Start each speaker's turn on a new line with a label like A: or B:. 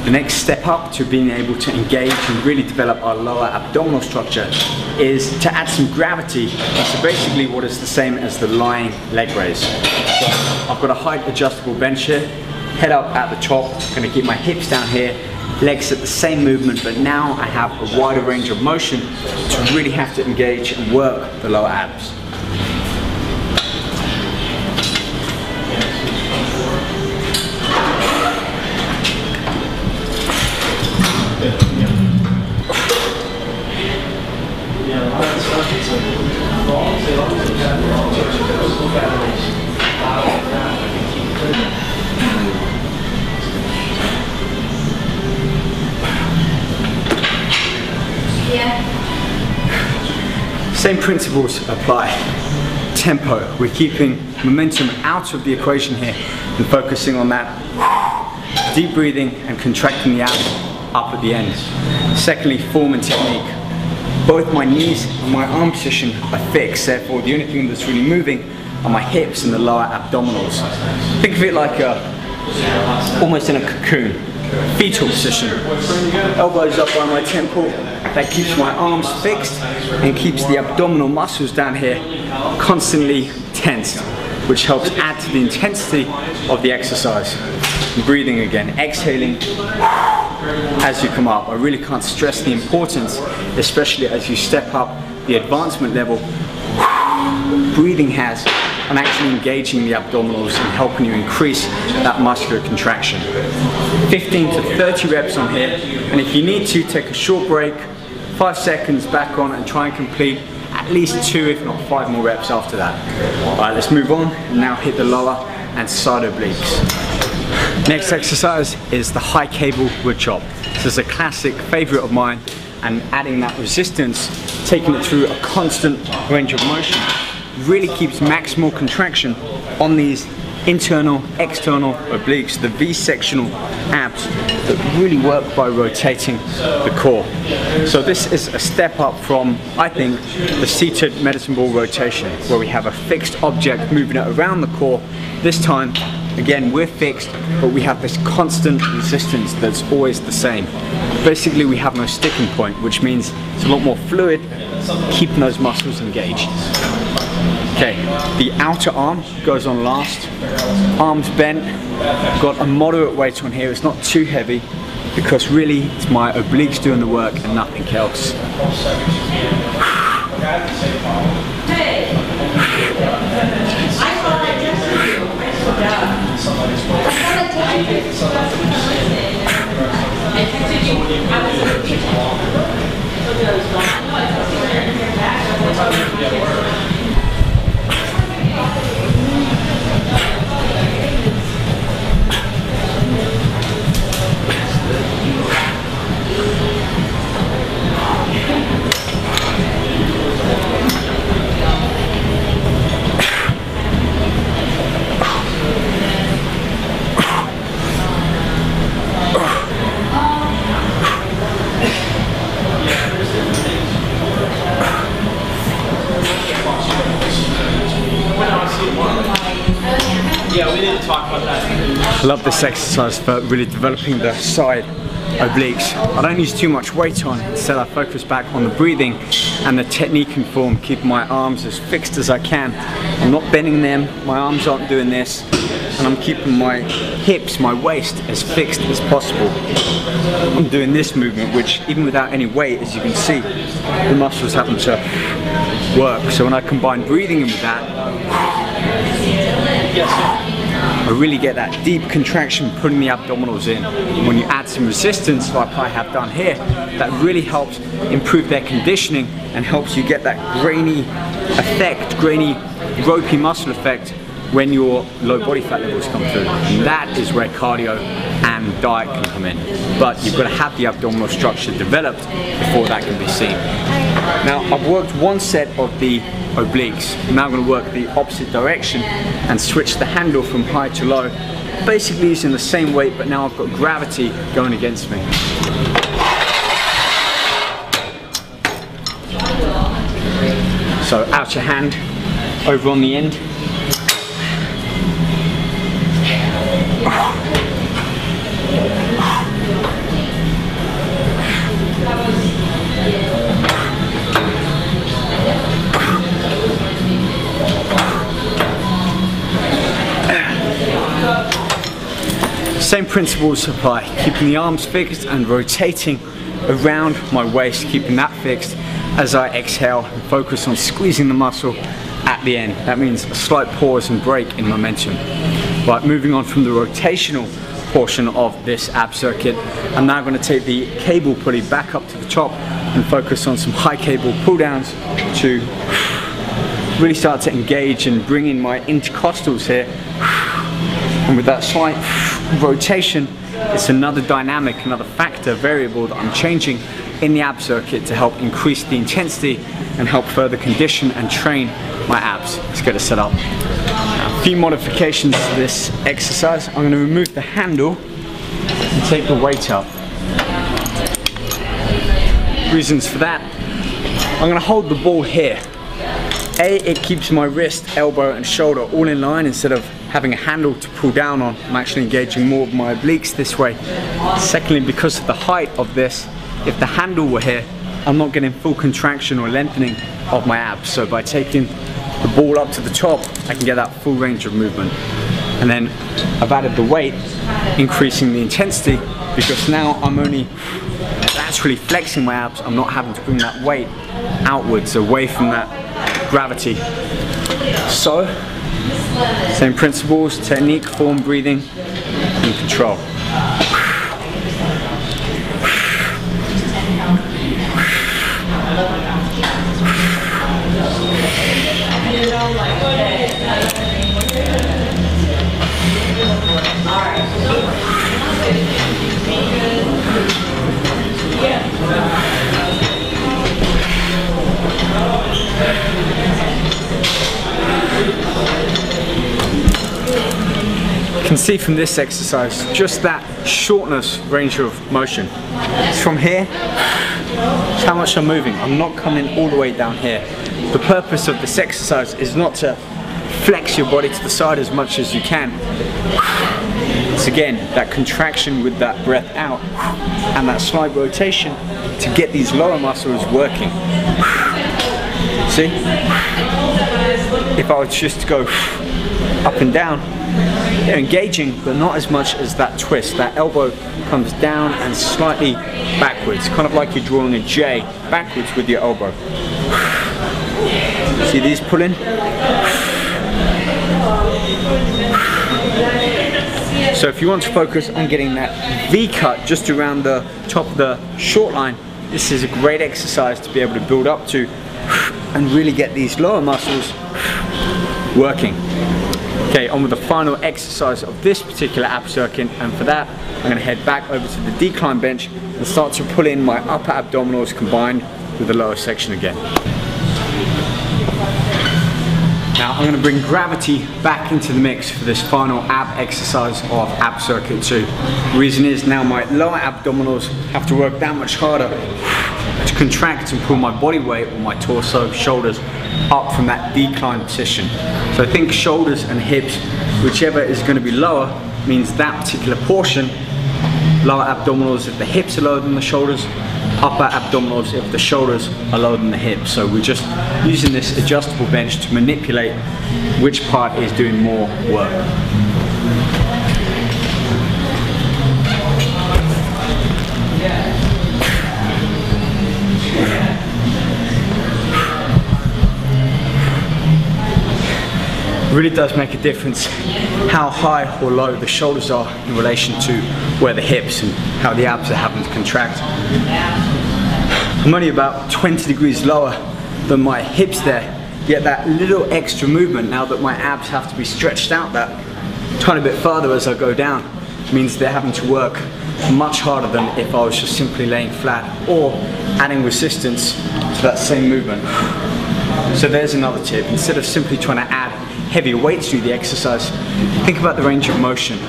A: The next step up to being able to engage and really develop our lower abdominal structure is to add some gravity. So basically what is the same as the lying leg raise. So I've got a height adjustable bench here, head up at the top, I'm going to keep my hips down here, legs at the same movement, but now I have a wider range of motion to really have to engage and work the lower abs. Same principles apply. Tempo, we're keeping momentum out of the equation here and focusing on that deep breathing and contracting the abs up at the end. Secondly, form and technique. Both my knees and my arm position are fixed, therefore the only thing that's really moving are my hips and the lower abdominals. Think of it like almost in a cocoon, fetal position. Elbows up by my temple, that keeps my arms fixed and keeps the abdominal muscles down here constantly tensed, which helps add to the intensity of the exercise. Breathing again, exhaling as you come up. I really can't stress the importance, especially as you step up the advancement level, breathing has on actually engaging the abdominals and helping you increase that muscular contraction. 15 to 30 reps on here, and if you need to, take a short break, 5 seconds back on and try and complete at least 2 if not 5 more reps after that. Alright, let's move on and now hit the lower and side obliques. Next exercise is the high cable wood chop. This is a classic favorite of mine, and adding that resistance, taking it through a constant range of motion, really keeps maximal contraction on these internal, external obliques, the V-sectional abs that really work by rotating the core. So this is a step up from, I think, the seated medicine ball rotation, where we have a fixed object moving it around the core. This time, again, we're fixed, but we have this constant resistance that's always the same. Basically, we have no sticking point, which means it's a lot more fluid, keeping those muscles engaged. Okay, the outer arm goes on last. Arms bent, got a moderate weight on here. It's not too heavy because really it's my obliques doing the work and nothing else. I love this exercise for really developing the side obliques. I don't use too much weight on, instead I focus back on the breathing and the technique and form, keeping my arms as fixed as I can. I'm not bending them, my arms aren't doing this, and I'm keeping my hips, my waist as fixed as possible. I'm doing this movement, which even without any weight, as you can see, the muscles happen to work. So when I combine breathing in with that, I really get that deep contraction, putting the abdominals in. When you add some resistance, like I have done here, that really helps improve their conditioning and helps you get that grainy effect, grainy, ropey muscle effect when your low body fat levels come through. And that is where cardio and diet can come in. But you've got to have the abdominal structure developed before that can be seen. Now, I've worked one set of the obliques. Now I'm going to work the opposite direction and switch the handle from high to low, basically using the same weight, but now I've got gravity going against me. So out your hand, over on the end. Same principles apply, keeping the arms fixed and rotating around my waist, keeping that fixed as I exhale and focus on squeezing the muscle at the end. That means a slight pause and break in momentum. Right, moving on from the rotational portion of this ab circuit, I'm now going to take the cable pulley back up to the top and focus on some high cable pull downs to really start to engage and bring in my intercostals here. And with that slight rotation, it's another dynamic, another factor, variable that I'm changing in the ab circuit to help increase the intensity and help further condition and train my abs. Let's get it set up. Now, a few modifications to this exercise. I'm going to remove the handle and take the weight up. Reasons for that: I'm going to hold the ball here. A, it keeps my wrist, elbow and shoulder all in line instead of having a handle to pull down on. I'm actually engaging more of my obliques this way. Secondly, because of the height of this, if the handle were here, I'm not getting full contraction or lengthening of my abs. So by taking the ball up to the top, I can get that full range of movement. And then I've added the weight, increasing the intensity, because now I'm only naturally flexing my abs. I'm not having to bring that weight outwards, away from that gravity. So, same principles, technique, form, breathing, and control. You can see from this exercise just that shortness range of motion. It's from here, it's how much I'm moving. I'm not coming all the way down here. The purpose of this exercise is not to flex your body to the side as much as you can. It's again that contraction with that breath out and that slight rotation to get these lower muscles working. See? If I was just to go up and down, they're engaging, but not as much as that twist. That elbow comes down and slightly backwards, kind of like you're drawing a J backwards with your elbow. See these pull in? So if you want to focus on getting that V cut just around the top of the short line, this is a great exercise to be able to build up to and really get these lower muscles working. Okay, on with the final exercise of this particular ab circuit, and for that I'm going to head back over to the decline bench and start to pull in my upper abdominals combined with the lower section again. Now I'm going to bring gravity back into the mix for this final ab exercise of ab circuit 2. The reason is now my lower abdominals have to work that much harder to contract and pull my body weight or my torso, shoulders up from that decline position. So I think shoulders and hips, whichever is going to be lower, means that particular portion. Lower abdominals if the hips are lower than the shoulders, upper abdominals if the shoulders are lower than the hips. So we're just using this adjustable bench to manipulate which part is doing more work. It really does make a difference how high or low the shoulders are in relation to where the hips and how the abs are having to contract. I'm only about 20 degrees lower than my hips there, yet that little extra movement, now that my abs have to be stretched out that tiny bit farther as I go down, means they're having to work much harder than if I was just simply laying flat or adding resistance to that same movement. So there's another tip. Instead of simply trying to add heavier weights through the exercise, think about the range of motion.